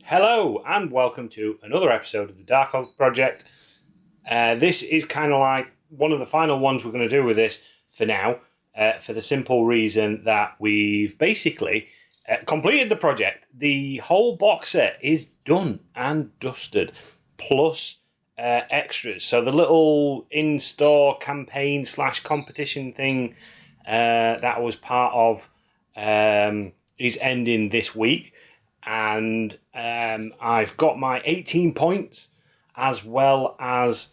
Hello and welcome to another episode of the Darkoath project. This is kind of like one of the final ones we're going to do with this for now, for the simple reason that we've basically completed the project. The whole box set is done and dusted, plus extras. So the little in-store campaign / competition thing that I was part of is ending this week. And I've got my 18 points as well as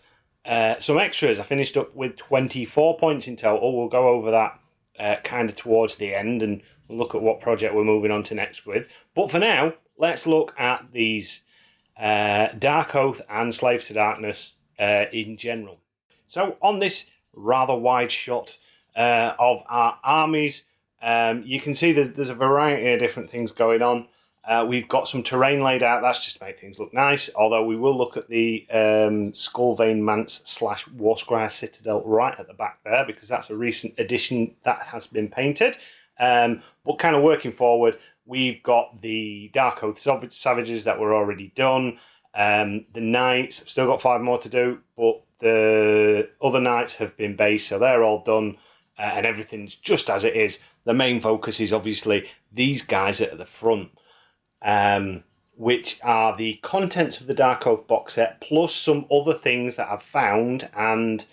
some extras. I finished up with 24 points in total. We'll go over that kind of towards the end and we'll look at what project we're moving on to next with. But for now, let's look at these Darkoath and Slaves to Darkness in general. So on this rather wide shot of our armies, you can see there's a variety of different things going on. We've got some terrain laid out. That's just to make things look nice. Although we will look at the Skullvein Manse / Warsquire Citadel right at the back there, because that's a recent addition that has been painted. But kind of working forward, we've got the Darkoath Savages that were already done. The Knights, I've still got 5 more to do, but the other Knights have been based, so they're all done. And everything's just as it is. The main focus is obviously these guys at the front. Which are the contents of the Darkoath box set, plus some other things that I've found and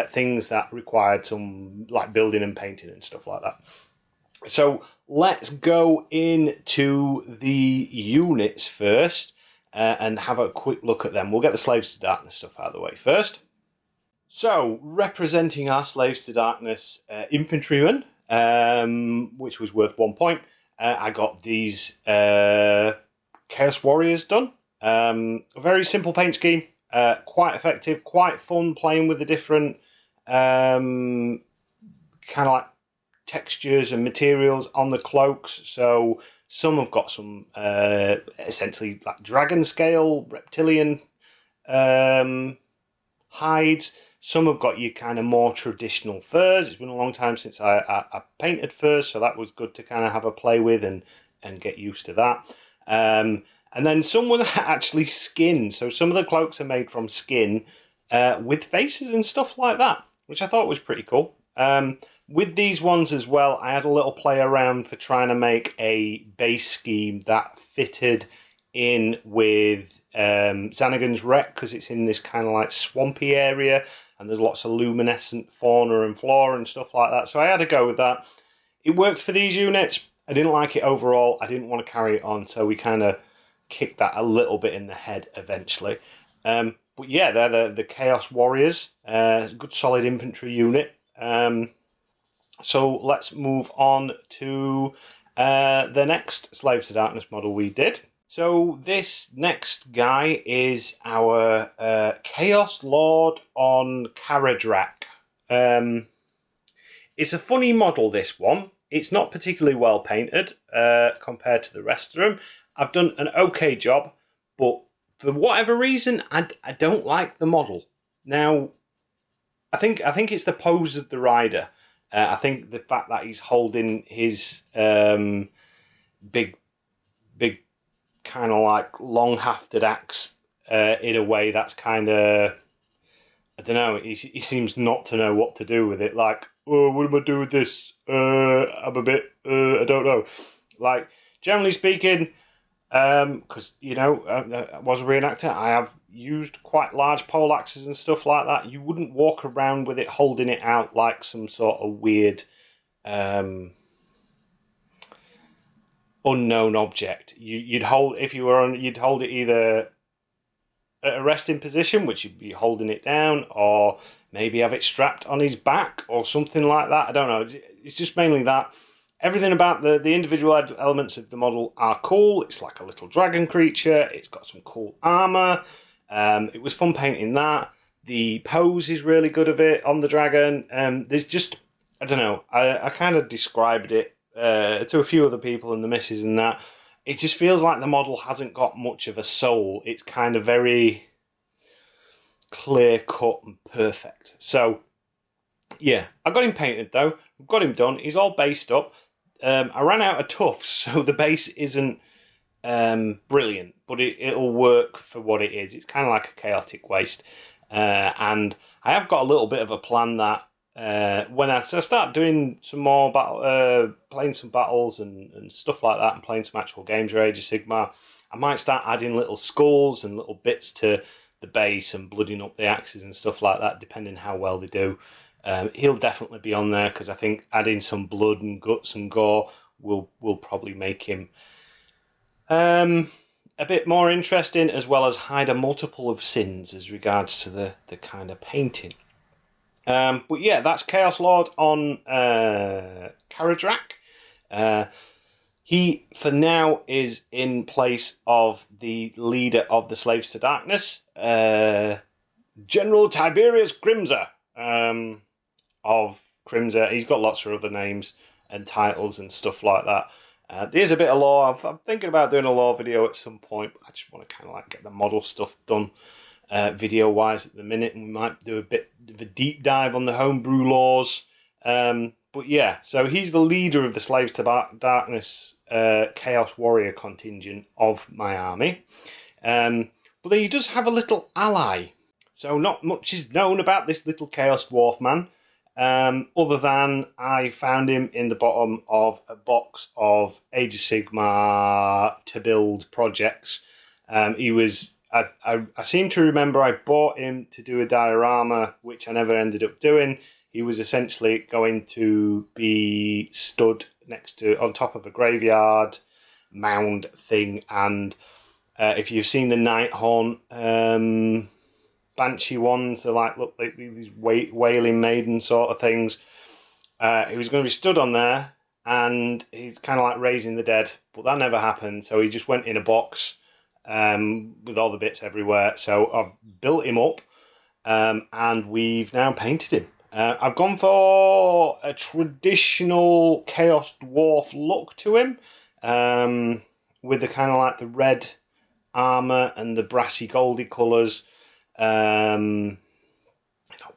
things that required some like building and painting and stuff like that. So let's go into the units first and have a quick look at them. We'll get the Slaves to Darkness stuff out of the way first. So representing our Slaves to Darkness infantrymen, which was worth 1 point. I got these Chaos Warriors done. A very simple paint scheme, quite effective, quite fun playing with the different kind of like textures and materials on the cloaks. So some have got some essentially like dragon scale, reptilian hides. Some have got your kind of more traditional furs. It's been a long time since I painted furs, so that was good to kind of have a play with and get used to that. And then some was actually skin. So some of the cloaks are made from skin with faces and stuff like that, which I thought was pretty cool. With these ones as well, I had a little play around for trying to make a base scheme that fitted in with Xanagan's Wreck, because it's in this kind of like swampy area and there's lots of luminescent fauna and flora and stuff like that. So I had to go with that. It works for these units. I didn't like it overall. I didn't want to carry it on, so we kind of kicked that a little bit in the head eventually. But yeah, they're the Chaos Warriors. Good solid infantry unit. So let's move on to the next Slaves to Darkness model we did. So this next guy is our Chaos Lord on Karadrak. It's a funny model, this one. It's not particularly well painted compared to the rest of them. I've done an okay job, but for whatever reason, I don't like the model. Now, I think it's the pose of the rider. I think the fact that he's holding his big kind of like long-hafted axe in a way that's kind of, I don't know, he seems not to know what to do with it. Like, oh, what am I doing with this? I'm a bit, I don't know. Like, generally speaking, because, you know, I was a reenactor, I have used quite large pole axes and stuff like that. You wouldn't walk around with it holding it out like some sort of weird unknown object. You'd hold, if you were on, you'd hold it either at a resting position, which you'd be holding it down, or maybe have it strapped on his back or something like that. I don't know. It's just mainly that. Everything about the individual elements of the model are cool. It's like a little dragon creature. It's got some cool armor. It was fun painting that. The pose is really good of it on the dragon. There's just, I don't know. I kind of described it to a few other people and the missus and that. It just feels like the model hasn't got much of a soul. It's kind of very clear cut and perfect. So, yeah, I got him painted though. Got him done. He's all based up. I ran out of tufts, so the base isn't brilliant, but it'll work for what it is. It's kind of like a chaotic waste. And I have got a little bit of a plan that when I start doing some more playing some battles and stuff like that, and playing some actual games for Age of Sigmar, I might start adding little skulls and little bits to the base and blooding up the axes and stuff like that, depending how well they do. He'll definitely be on there because I think adding some blood and guts and gore will probably make him a bit more interesting, as well as hide a multiple of sins as regards to the kind of painting. But yeah, that's Chaos Lord on Karadrak. He, for now, is in place of the leader of the Slaves to Darkness, General Tiberius Grimza, of Grimza. He's got lots of other names and titles and stuff like that. There's a bit of lore. I'm thinking about doing a lore video at some point. But I just want to kind of like get the model stuff done video-wise at the minute, and we might do a bit of a deep dive on the homebrew lores. But yeah, so he's the leader of the Slaves to Darkness Chaos Warrior contingent of my army. But then he does have a little ally. So not much is known about this little Chaos Dwarf man. Other than I found him in the bottom of a box of Age of Sigmar to build projects. He was, I seem to remember I bought him to do a diorama, which I never ended up doing. He was essentially going to be stood on top of a graveyard mound thing, and if you've seen the Nighthaunt Banshee ones, they look like these wailing maiden sort of things. He was going to be stood on there, and he's kind of like raising the dead, but that never happened. So he just went in a box with all the bits everywhere. So I've built him up, and we've now painted him. I've gone for a traditional Chaos Dwarf look to him, with the kind of like the red armour and the brassy goldy colours. Not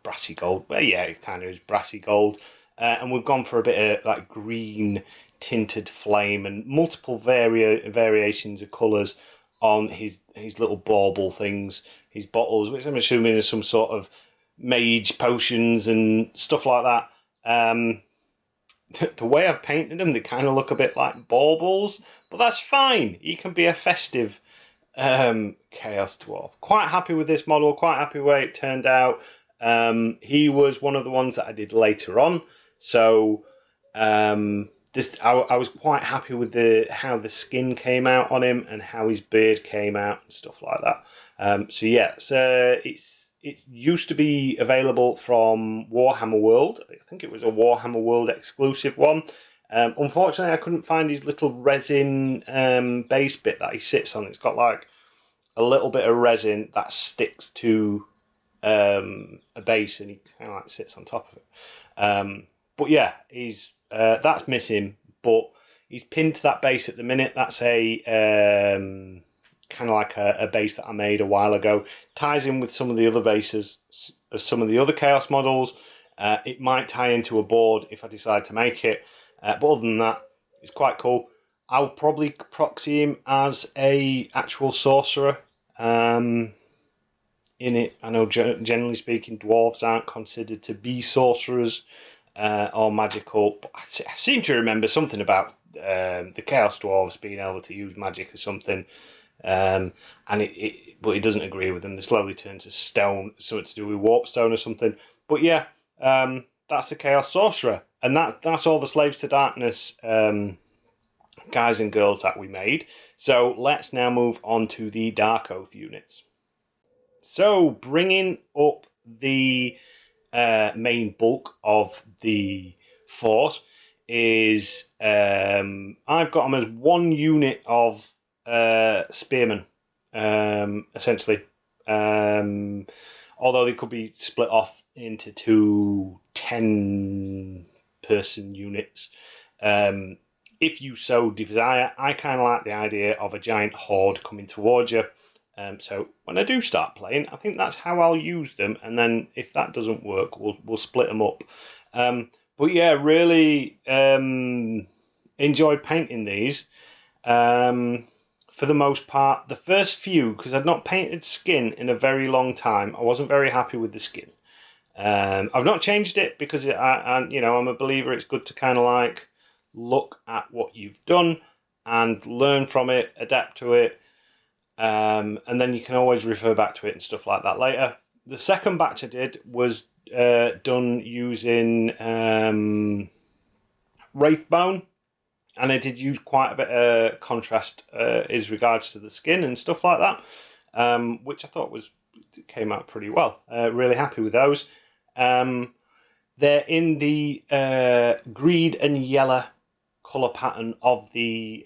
brassy gold, but yeah, it kind of is brassy gold. And we've gone for a bit of like green tinted flame and multiple variations of colours on his little bauble things, his bottles, which I'm assuming is some sort of mage potions and stuff like that. The way I've painted them, they kind of look a bit like baubles, but that's fine. He can be a festive Chaos Dwarf. Quite happy with this model, quite happy with the way it turned out. He was one of the ones that I did later on, so I was quite happy with how the skin came out on him and how his beard came out and stuff like that. So yeah, it used to be available from Warhammer World. I think it was a Warhammer World exclusive one. Unfortunately, I couldn't find his little resin base bit that he sits on. It's got like a little bit of resin that sticks to a base, and he kind of like sits on top of it. But yeah, that's missing. But he's pinned to that base at the minute. That's a kind of like a base that I made a while ago. Ties in with some of the other bases, some of the other Chaos models. It might tie into a board if I decide to make it. But other than that, it's quite cool. I'll probably proxy him as a actual sorcerer. In it, I know generally speaking, dwarves aren't considered to be sorcerers or magical. But I seem to remember something about the Chaos Dwarves being able to use magic or something. But it doesn't agree with them. They slowly turn to stone, something to do with warp stone or something. But yeah, that's the Chaos Sorcerer. And that's all the Slaves to Darkness guys and girls that we made. So let's now move on to the Darkoath units. So bringing up the main bulk of the force is I've got them as one unit of Spearman, essentially. Although they could be split off into two 10-person units. If you so desire, I kind of like the idea of a giant horde coming towards you. So when I do start playing, I think that's how I'll use them. And then if that doesn't work, we'll split them up. But yeah, really enjoyed painting these. for the most part. The first few, because I'd not painted skin in a very long time, I wasn't very happy with the skin. I've not changed it because I'm a believer. It's good to kind of like look at what you've done and learn from it, adapt to it, and then you can always refer back to it and stuff like that later. The second batch I did was done using Wraithbone, and I did use quite a bit of contrast as regards to the skin and stuff like that, which I thought came out pretty well. Really happy with those. They're in the green and yellow colour pattern of the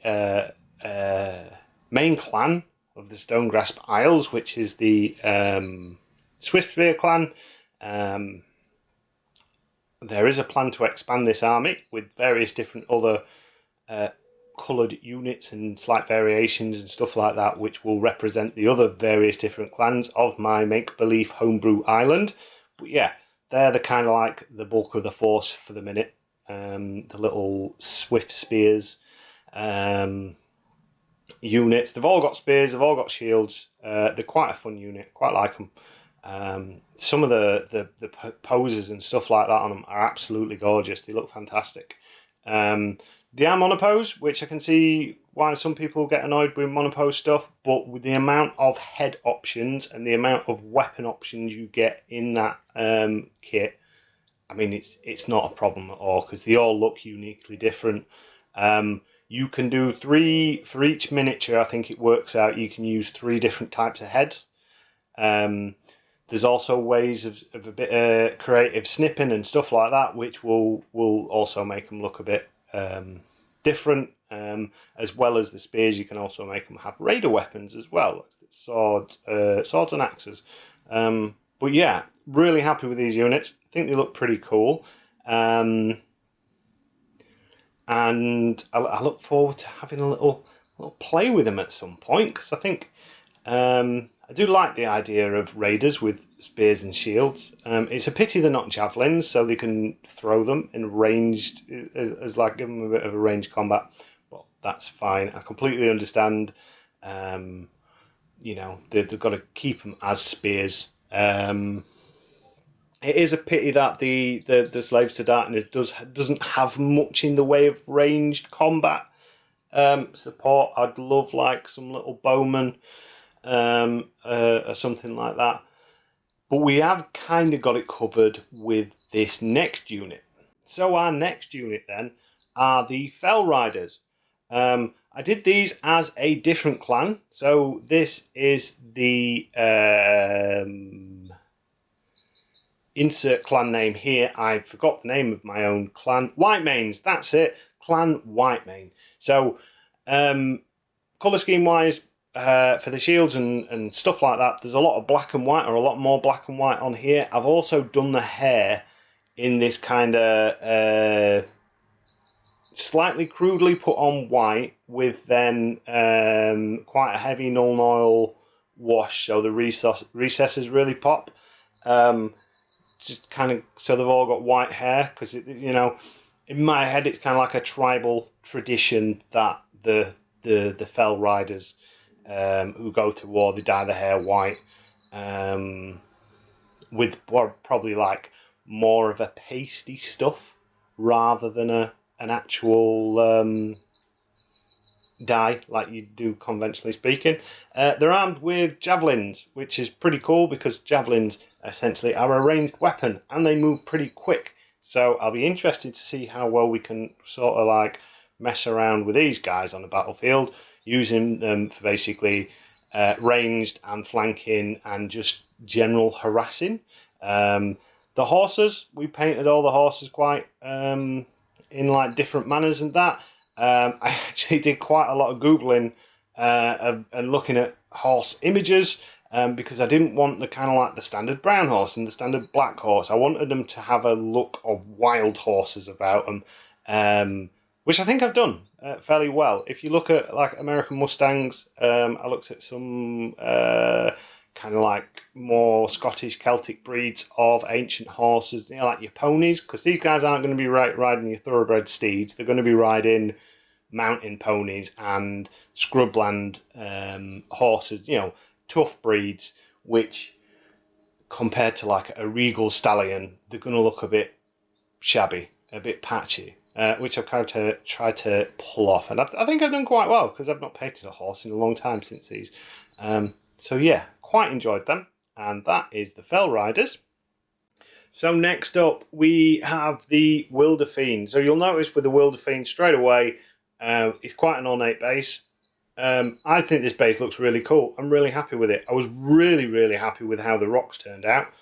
main clan of the Stonegrasp Isles, which is the Swiftspear clan. There is a plan to expand this army with various different other coloured units and slight variations and stuff like that, which will represent the other various different clans of my make-believe homebrew island. But yeah, they're the kind of like the bulk of the force for the minute. The little swift spears units. They've all got spears. They've all got shields. They're quite a fun unit. Quite like them. Some of the poses and stuff like that on them are absolutely gorgeous. They look fantastic. They are monopose, which I can see why some people get annoyed with monopose stuff, but with the amount of head options and the amount of weapon options you get in that kit, I mean, it's not a problem at all, because they all look uniquely different. You can do 3, for each miniature, I think it works out, you can use 3 different types of heads. There's also ways of a bit of creative snipping and stuff like that, which will also make them look a bit different. As well as the spears, you can also make them have raider weapons as well, swords and axes. But yeah, really happy with these units. I think they look pretty cool. And I look forward to having a little play with them at some point, because I think I do like the idea of raiders with spears and shields. It's a pity they're not javelins, so they can throw them in ranged, as like give them a bit of a ranged combat. But that's fine. I completely understand. They've got to keep them as spears. It is a pity that the Slaves to Darkness doesn't have much in the way of ranged combat support. I'd love like some little bowmen or something like that. But we have kind of got it covered with this next unit. So our next unit then are the Fell Riders. I did these as a different clan. So this is the insert clan name here. I forgot the name of my own clan. Whitemanes, that's it. Clan Whitemane. So colour scheme wise, for the shields and stuff like that, there's a lot of black and white, or a lot more black and white on here. I've also done the hair in this kind of slightly crudely put on white with then quite a heavy Nuln Oil wash, so the recesses really pop. Just kind of so they've all got white hair, because in my head it's kind of like a tribal tradition that the Fell Riders who go to war, they dye their hair white, with probably like more of a pasty stuff rather than an actual dye like you do conventionally speaking. They're armed with javelins, which is pretty cool, because javelins essentially are a ranged weapon and they move pretty quick. So I'll be interested to see how well we can sort of like mess around with these guys on the battlefield, using them for basically ranged and flanking and just general harassing. The horses, we painted all the horses quite in like different manners and that. I actually did quite a lot of Googling and looking at horse images, because I didn't want the kind of like the standard brown horse and the standard black horse. I wanted them to have a look of wild horses about them, which I think I've done fairly well. If you look at like American Mustangs, I looked at some kind of like more Scottish Celtic breeds of ancient horses, like your ponies, because these guys aren't going to be riding your thoroughbred steeds. They're going to be riding mountain ponies and scrubland horses, tough breeds, which compared to like a regal stallion, they're going to look a bit shabby, a bit patchy, which I've kind of tried to pull off. And I think I've done quite well because I've not painted a horse in a long time since these. So yeah, quite enjoyed them. And that is the Fell Riders. So next up, we have the Wilder Fiend. So you'll notice with the Wilder Fiend straight away, it's quite an ornate base. I think this base looks really cool. I'm really happy with it. I was really, really happy with how the rocks turned out.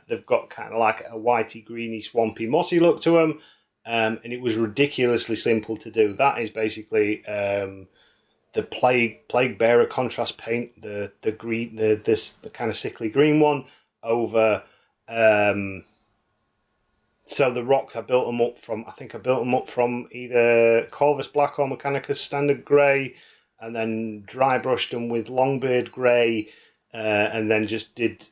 They've got kind of like a whitey, greeny, swampy, mossy look to them. And it was ridiculously simple to do. That is basically the plague bearer contrast paint, the green, the kind of sickly green one over. So the rocks I built them up from. I think I built them up from either Corvus Black or Mechanicus Standard Grey, and then dry brushed them with Longbeard Grey, and then just did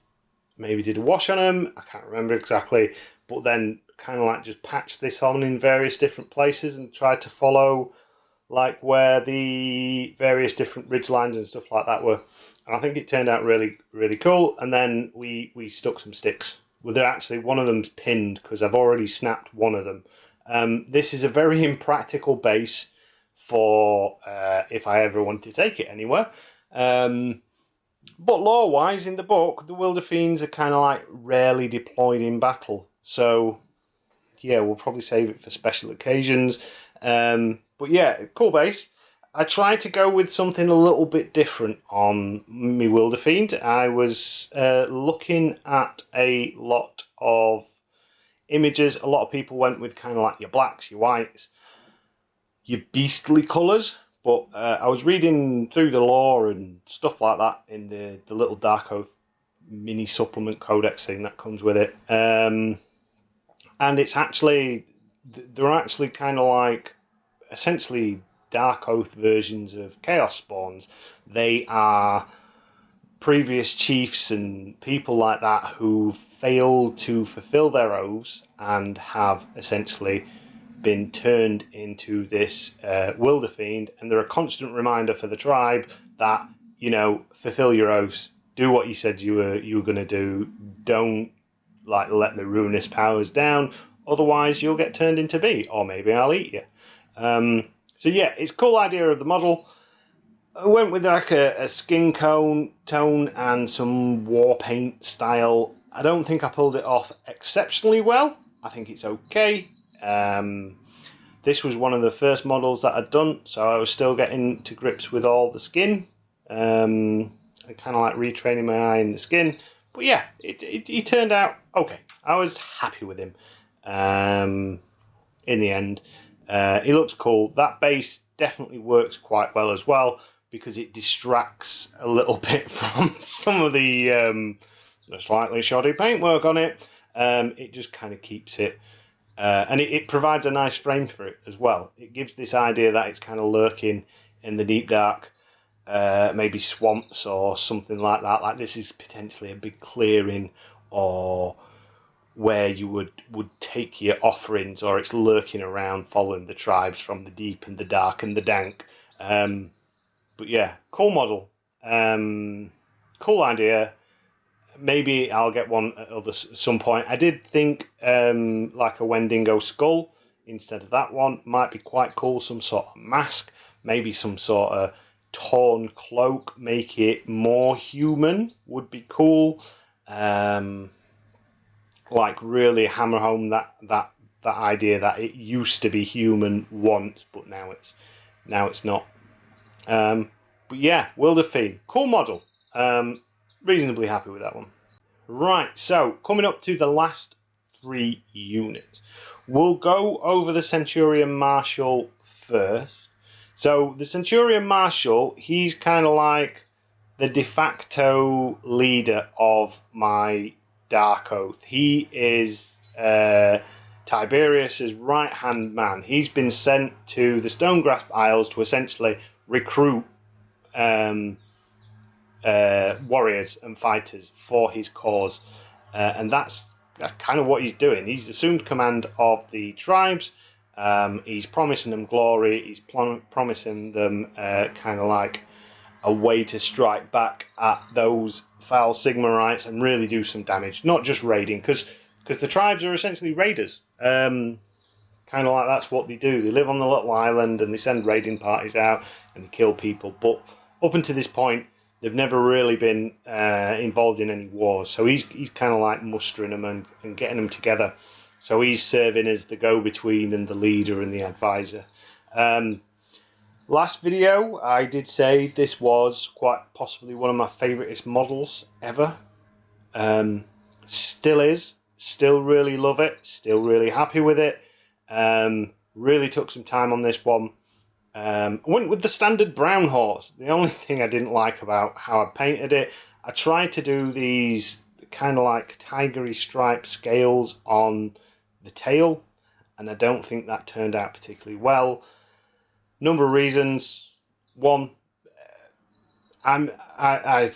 a wash on them. I can't remember exactly, but then kind of like just patched this on in various different places and tried to follow like where the various different ridge lines and stuff like that were. And I think it turned out really, really cool. And then we stuck some sticks. Well, they're actually, one of them's pinned because I've already snapped one of them. This is a very impractical base for if I ever want to take it anywhere. But lore-wise, in the book, the Wilder Fiends are kind of like rarely deployed in battle. So, yeah, we'll probably save it for special occasions. But yeah, cool base. I tried to go with something a little bit different on my Wilder Fiend. I was looking at a lot of images. A lot of people went with kind of like your blacks, your whites, your beastly colours. But I was reading through the lore and stuff like that in the little Darkoath mini supplement codex thing that comes with it. And it's actually, they're actually kind of like essentially Darkoath versions of Chaos Spawns. They are previous chiefs and people like that who failed to fulfill their oaths and have essentially been turned into this Wilder Fiend, and they're a constant reminder for the tribe that, fulfill your oaths, do what you said you were going to do, don't like let the ruinous powers down, otherwise you'll get turned into bee, or maybe I'll eat you. So yeah, it's a cool idea of the model. I went with like a skin tone and some war paint style. I don't think I pulled it off exceptionally well. I think it's okay. This was one of the first models that I'd done, so I was still getting to grips with all the skin. I kind of like retraining my eye in the skin. But yeah, he turned out okay. I was happy with him in the end. He looks cool. That base definitely works quite well as well because it distracts a little bit from some of the slightly shoddy paintwork on it. It just kind of keeps it. And it provides a nice frame for it as well. It gives this idea that it's kind of lurking in the deep dark, maybe swamps or something like that. Like this is potentially a big clearing or where you would take your offerings, or it's lurking around following the tribes from the deep and the dark and the dank. But yeah, cool model. Cool idea. Maybe I'll get one at some point. I did think like a Wendigo skull instead of that one might be quite cool. Some sort of mask, maybe some sort of torn cloak, make it more human would be cool. Like really hammer home that idea that it used to be human once, but now it's not. But yeah, Wilder Fiend, cool model. Reasonably happy with that one. Right, so coming up to the last 3 units. We'll go over the Centurion Marshall first. So the Centurion Marshall, he's kind of like the de facto leader of my Darkoath. He is Tiberius's right-hand man. He's been sent to the Stonegrasp Isles to essentially recruit warriors and fighters for his cause, and that's kind of what he's doing. He's assumed command of the tribes, He's promising them glory. He's promising them kind of like a way to strike back at those foul Sigmarites and really do some damage. Not just raiding, because the tribes are essentially raiders. Kind of like that's what they do. They live on the little island and they send raiding parties out and they kill people. But up until this point, they've never really been involved in any wars. So he's kind of like mustering them and getting them together. So he's serving as the go-between and the leader and the advisor. Last video, I did say this was quite possibly one of my favouriteest models ever. Still is. Still really love it. Still really happy with it. Really took some time on this one. I went with the standard brown horse. The only thing I didn't like about how I painted it, I tried to do these kind of like tigery stripe scales on the tail, and I don't think that turned out particularly well. Number of reasons. One, I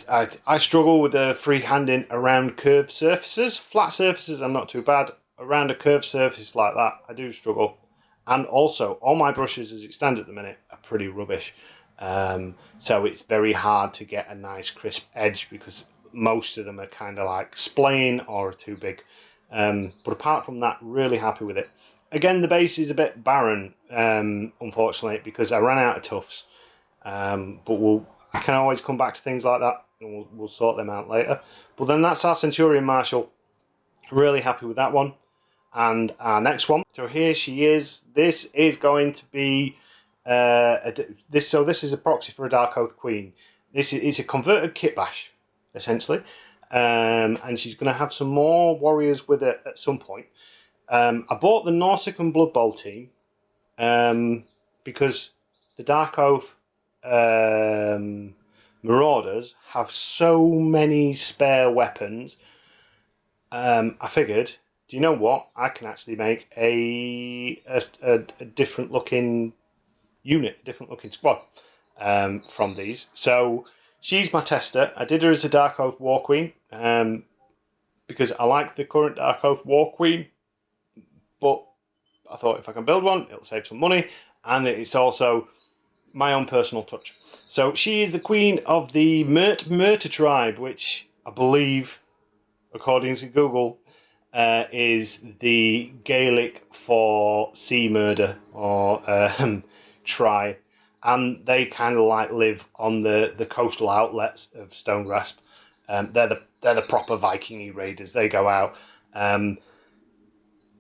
struggle with the freehanding around curved surfaces. Flat surfaces I'm not too bad. Around a curved surface like that, I do struggle. And also, all my brushes as it stands at the minute are pretty rubbish. So it's very hard to get a nice crisp edge because most of them are kind of like splaying or too big. But apart from that, really happy with it. Again, the base is a bit barren, unfortunately, because I ran out of tufts. But I can always come back to things like that, and we'll sort them out later. But then that's our Centurion Marshall. Really happy with that one. And our next one. So here she is. This is going to be this is a proxy for a Darkoath Queen. This is a converted kit bash, essentially. And she's going to have some more warriors with it at some point. I bought the Norsec and Blood Bowl team because the Darkoath Marauders have so many spare weapons. I figured, do you know what? I can actually make a different looking unit, different looking squad from these. So she's my tester. I did her as a Darkoath War Queen because I like the current Darkoath War Queen. But I thought if I can build one, it'll save some money. And it's also my own personal touch. So she is the queen of the Murta tribe, which I believe, according to Google, is the Gaelic for sea murder or tribe. And they kind of like live on the coastal outlets of Stonegrasp. They're the proper Viking-y raiders. They go out.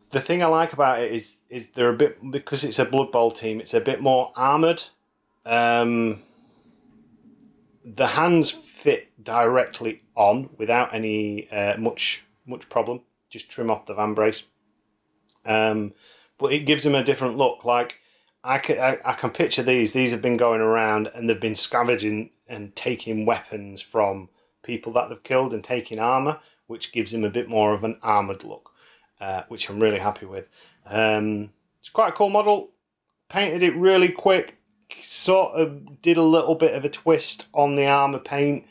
The thing I like about it is they're a bit, because it's a Blood Bowl team, it's a bit more armoured. The hands fit directly on without any much problem. Just trim off the vambrace. But it gives them a different look. Like I can picture these. These have been going around and they've been scavenging and taking weapons from people that they've killed and taking armour, which gives them a bit more of an armoured look. Which I'm really happy with. It's quite a cool model. Painted it really quick. Sort of did a little bit of a twist on the armour paint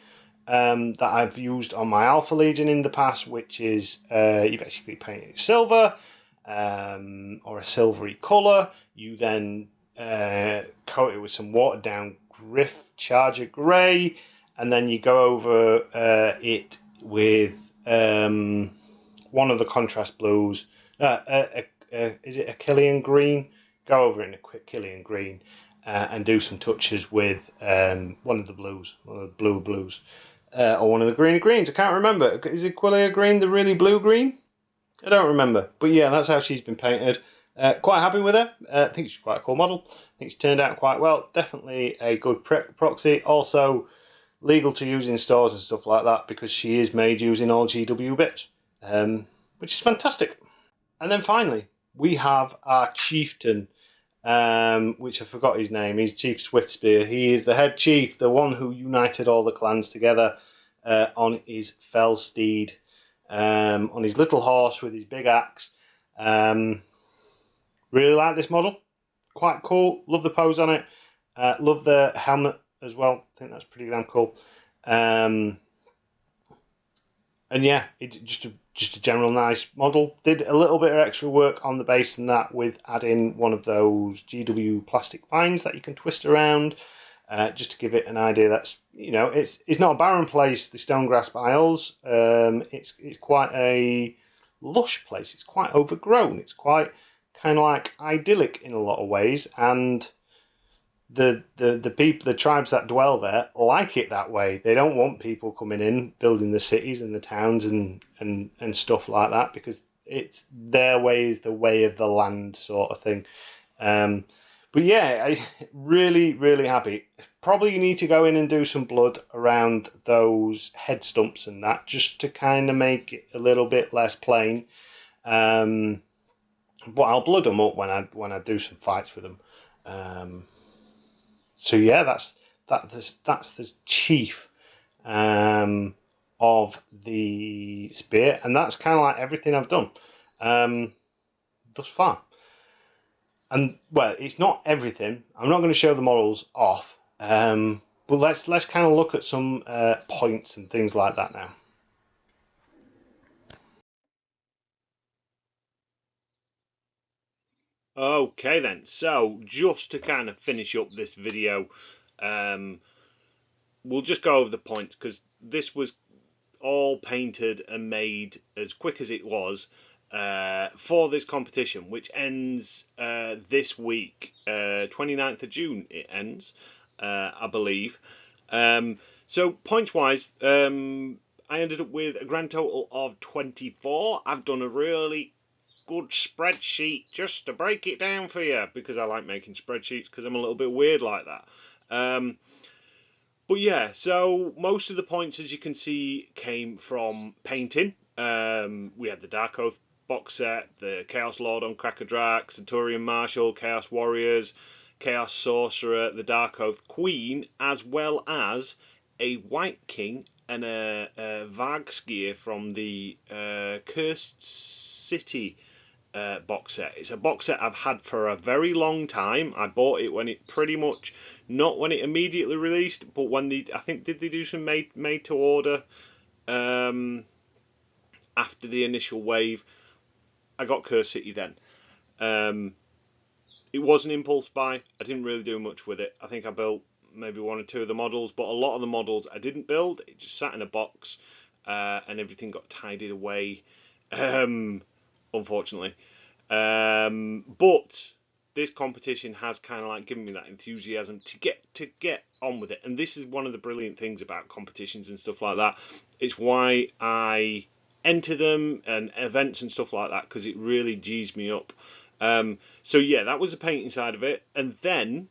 that I've used on my Alpha Legion in the past, which is you basically paint it silver or a silvery colour. You then coat it with some watered down Griff Charger Grey, and then you go over it with one of the contrast blues. Is it a Killian green? Go over it in a quick Killian green and do some touches with one of the blues, one of the blue blues, or one of the green greens. I can't remember. Is it Quillia green, the really blue green? I don't remember. But yeah, that's how she's been painted. Quite happy with her. I think she's quite a cool model. I think she turned out quite well. Definitely a good proxy. Also legal to use in stores and stuff like that because she is made using all GW bits. Which is fantastic. And then finally, we have our chieftain, which I forgot his name. He's Chief Swiftspear. He is the head chief, the one who united all the clans together on his fell steed, on his little horse with his big axe. Really like this model. Quite cool. Love the pose on it. Love the helmet as well. I think that's pretty damn cool. And yeah, it's just a general nice model. Did a little bit of extra work on the base and that with adding one of those GW plastic vines that you can twist around, just to give it an idea. That's, you know, it's not a barren place, the Stonegrass Isles. It's quite a lush place. It's quite overgrown. It's quite kind of like idyllic in a lot of ways, and the people, the tribes that dwell there, like it that way. They don't want people coming in, building the cities and the towns and stuff like that, because it's their way is the way of the land, sort of thing. But yeah, I really, really happy. Probably you need to go in and do some blood around those head stumps and that, just to kind of make it a little bit less plain. But I'll blood them up when I do some fights with them. So yeah, that's the chief of the spear, and that's kind of like everything I've done thus far. And well, it's not everything. I'm not going to show the models off, but let's kind of look at some points and things like that now. Okay then, so just to kind of finish up this video, we'll just go over the points, because this was all painted and made as quick as it was for this competition, which ends this week, 29th of June it ends, I believe. So points wise, I ended up with a grand total of 24. I've done a really good spreadsheet just to break it down for you, because I like making spreadsheets, because I'm a little bit weird like that. But yeah, so most of the points, as you can see, came from painting. We had the Darkoath box set, the Chaos Lord on Crackerdrak, Centurion Marshall, Chaos Warriors, Chaos Sorcerer, the Darkoath Queen, as well as a White King and a Vargskier from the Cursed City box set. It's a box set I've had for a very long time. I bought it when it pretty much, not when it immediately released, but when I think, did they do some made to order after the initial wave? I got Cursed City then. It was an impulse buy. I didn't really do much with it. I think I built maybe one or two of the models, but a lot of the models I didn't build. It just sat in a box, and everything got tidied away, unfortunately. But this competition has kind of like given me that enthusiasm to get on with it, and this is one of the brilliant things about competitions and stuff like that. It's why I enter them and events and stuff like that, because it really G's me up. So yeah, that was the painting side of it, and then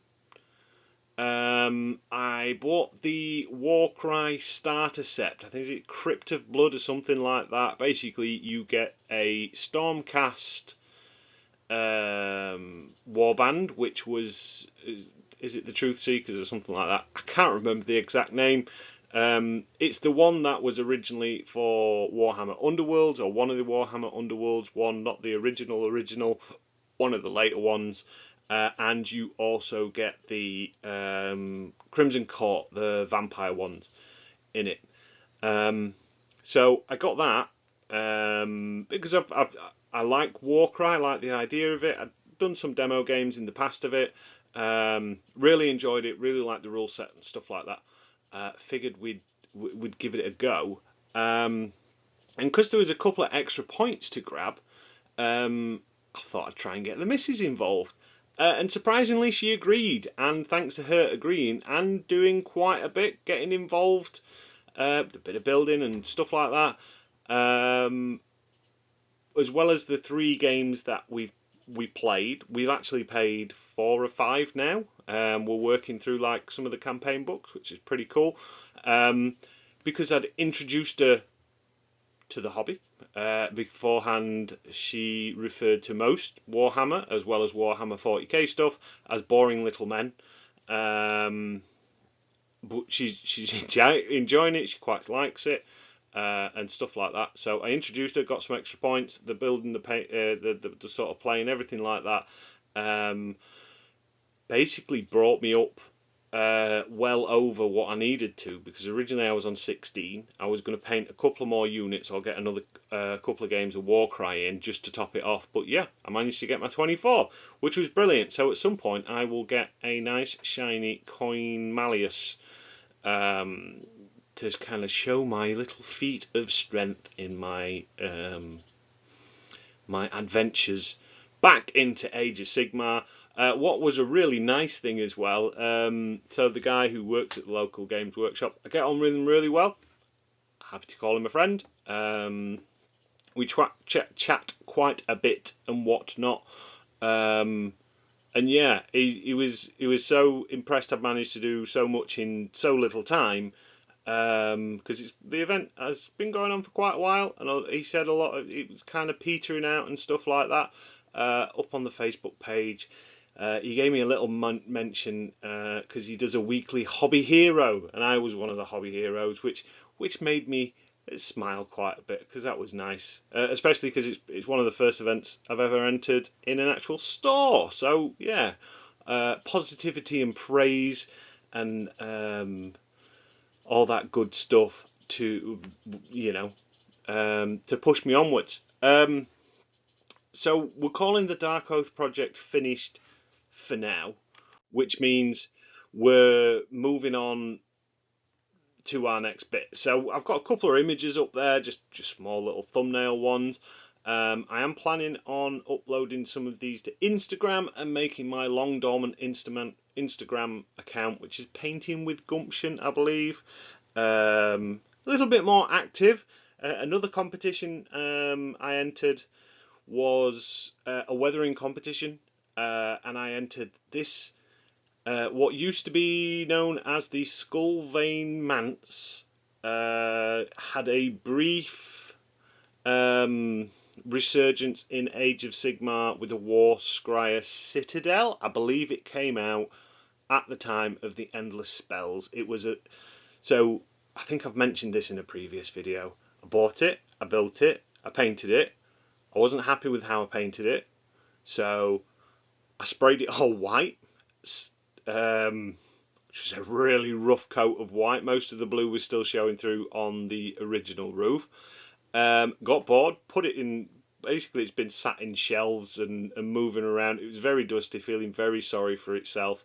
I bought the Warcry starter set. I think it's Crypt of Blood or something like that. Basically, you get a Stormcast warband, which was, is it the Truth Seekers or something like that? I can't remember the exact name. It's the one that was originally for Warhammer Underworlds, or one of the Warhammer Underworlds one, not the original, one of the later ones. And you also get the Crimson Court, the vampire ones in it. So I got that because I like Warcry, I like the idea of it. I've done some demo games in the past of it. Really enjoyed it, really liked the rule set and stuff like that. Figured we'd give it a go. And because there was a couple of extra points to grab, I thought I'd try and get the missus involved. And surprisingly, she agreed. And thanks to her agreeing and doing quite a bit, getting involved, a bit of building and stuff like that, as well as the 3 games that we played, we've actually played 4 or 5 now. We're working through like some of the campaign books, which is pretty cool. Because I'd introduced her to the hobby. Beforehand, she referred to most Warhammer, as well as Warhammer 40k stuff, as boring little men. But she's enjoying it. She quite likes it, and stuff like that. So I introduced her, got some extra points. The building, the sort of playing, everything like that. Basically brought me up well over what I needed to, because originally I was on 16. I was going to paint a couple more units or get another couple of games of Warcry in just to top it off. But yeah, I managed to get my 24, which was brilliant. So at some point I will get a nice shiny coin Malleus um, to kind of show my little feat of strength in my my adventures back into Age of Sigmar. What was a really nice thing as well, so the guy who works at the local games workshop, I get on with him really well. Happy to call him a friend. We chat quite a bit and whatnot. Um, and yeah, he was so impressed I've managed to do so much in so little time. Because the event has been going on for quite a while, and he said a lot of it was kind of petering out and stuff like that. Up on the Facebook page, he gave me a little mention because he does a weekly hobby hero, and I was one of the hobby heroes, which made me smile quite a bit because that was nice, especially because it's one of the first events I've ever entered in an actual store. So yeah, positivity and praise and all that good stuff to you know to push me onwards. So we're calling the Darkoath project finished for now, which means we're moving on to our next bit. So I've got a couple of images up there, just small little thumbnail ones. I am planning on uploading some of these to Instagram and making my long dormant Instagram account, which is Painting with Gumption, I believe, a little bit more active. Another competition I entered was a weathering competition, and I entered this what used to be known as the Skull Vein Manse. Had a brief resurgence in Age of Sigmar with a War Scryer Citadel. I believe it came out at the time of the Endless Spells. It was a so I think I've mentioned this in a previous video. I bought it, I built it, I painted it. I wasn't happy with how I painted it, so I sprayed it all white, which was a really rough coat of white. Most of the blue was still showing through on the original roof. Got bored, put it in. Basically, it's been sat in shelves and moving around. It was very dusty, feeling very sorry for itself.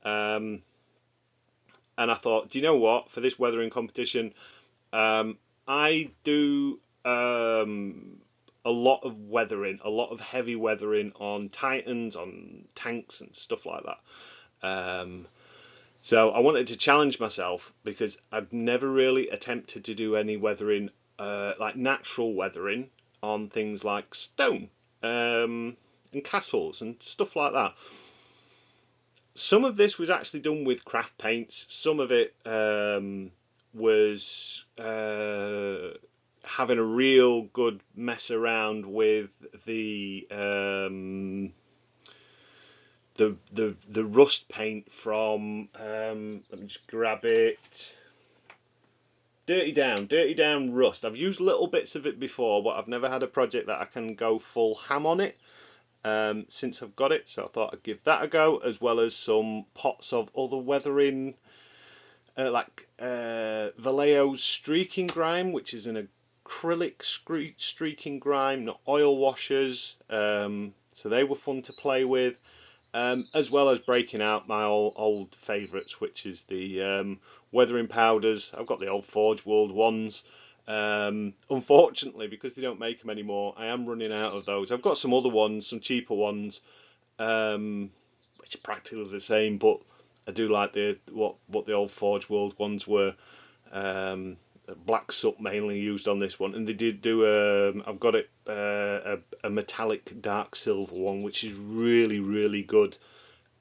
Um, and I thought, do you know what? For this weathering competition, I do a lot of weathering, a lot of heavy weathering on Titans, on tanks, and stuff like that. So I wanted to challenge myself because I've never really attempted to do any weathering, like natural weathering, on things like stone and castles and stuff like that. Some of this was actually done with craft paints. Some of it was having a real good mess around with the rust paint from let me just grab it. Dirty Down Rust. I've used little bits of it before, but I've never had a project that I can go full ham on it since I've got it. So I thought I'd give that a go, as well as some pots of other weathering, like Vallejo's Streaking Grime, which is an acrylic streaking grime, not oil washers. So they were fun to play with. As well as breaking out my old favourites, which is the weathering powders. I've got the old Forge World ones. Unfortunately, because they don't make them anymore, I am running out of those. I've got some other ones, some cheaper ones, which are practically the same, but I do like what the old Forge World ones were. Black soot mainly used on this one, and they did do I've got it a metallic dark silver one, which is really good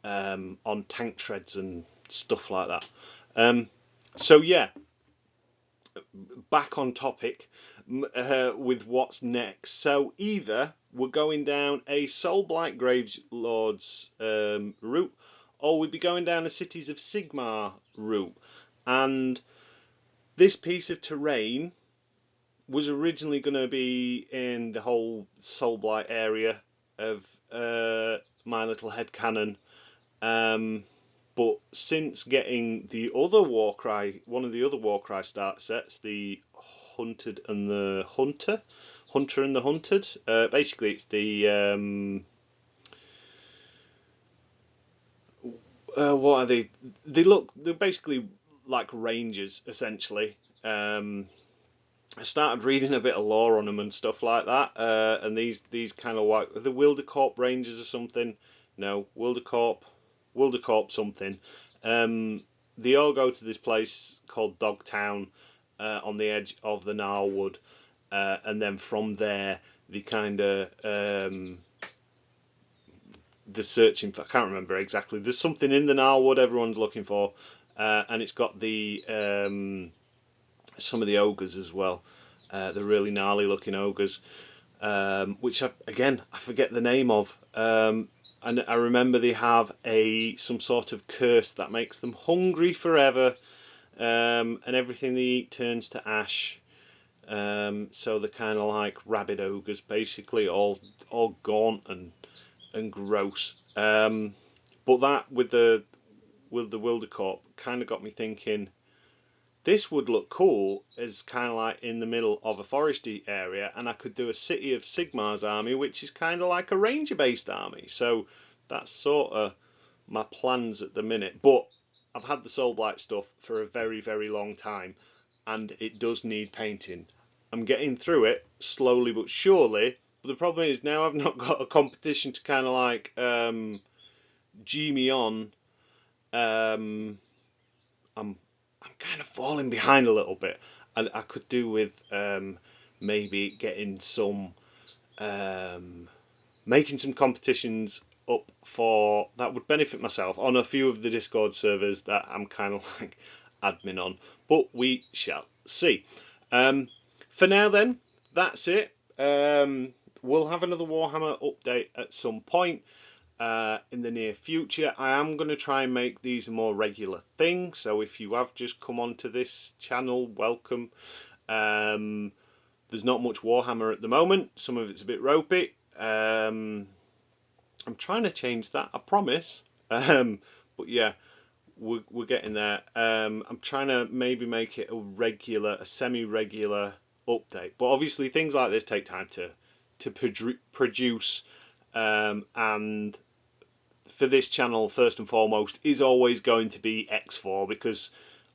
on tank treads and stuff like that. So yeah, back on topic with what's next. So either we're going down a Soulblight Gravelords route, or we'd be going down a Cities of Sigmar route, and this piece of terrain was originally going to be in the whole Soulblight area of my little headcanon. But since getting the other Warcry, one of the other Warcry start sets, the Hunted and the Hunter, Hunter and the Hunted, basically it's the what are they? They're basically like rangers essentially. I started reading a bit of lore on them and stuff like that, and these kind of like the Wildercorp Rangers or something. No, Wildercorp something. They all go to this place called Dogtown on the edge of the Gnarlwood, and then from there they kind of they're searching for. I can't remember exactly. There's something in the Gnarlwood everyone's looking for, and it's got the some of the ogres as well. The really gnarly looking ogres, which I forget the name of. And I remember they have some sort of curse that makes them hungry forever, and everything they eat turns to ash. So they're kind of like rabid ogres, basically, all gaunt and gross. But that with the Wildercorp kind of got me thinking. This would look cool as kind of like in the middle of a foresty area, and I could do a City of Sigmar's army, which is kind of like a ranger-based army. So that's sort of my plans at the minute. But I've had the Soulblight stuff for a very, very long time, and it does need painting. I'm getting through it slowly but surely. But the problem is now I've not got a competition to kind of like G me on. I'm kind of falling behind a little bit. I could do with maybe getting some, making some competitions up for that would benefit myself on a few of the Discord servers that I'm kind of like admin on. But we shall see. For now, then, that's it. We'll have another Warhammer update at some point. In the near future. I am going to try and make these a more regular thing, so if you have just come onto this channel, welcome. There's not much Warhammer at the moment, some of it's a bit ropey. I'm trying to change that, I promise. But yeah, we're getting there. I'm trying to maybe make it a semi-regular update, but obviously things like this take time to produce, and for this channel, first and foremost, is always going to be X4, because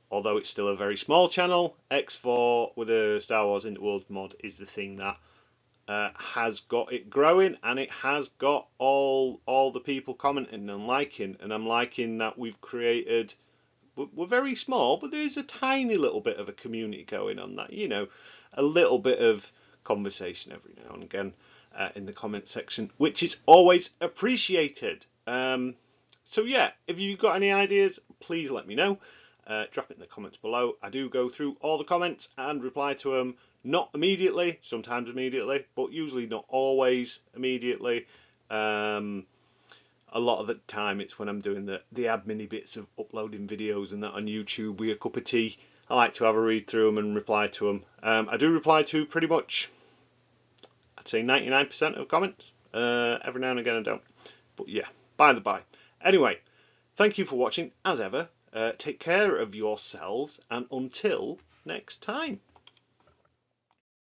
although it's still a very small channel, X4 with a Star Wars Interworld mod is the thing that has got it growing, and it has got all the people commenting and liking, and I'm liking that we've created. We're very small, but there's a tiny little bit of a community going on that, a little bit of conversation every now and again in the comment section, which is always appreciated. So yeah, if you've got any ideas, please let me know. Drop it in the comments below. I do go through all the comments and reply to them, not immediately, sometimes immediately, but usually not always immediately. A lot of the time it's when I'm doing the admin bits of uploading videos and that on YouTube with a cup of tea. I like to have a read through them and reply to them. I do reply to pretty much, I'd say 99% of comments. Every now and again I don't. But yeah, by the by. Anyway, thank you for watching, as ever. Take care of yourselves, and until next time.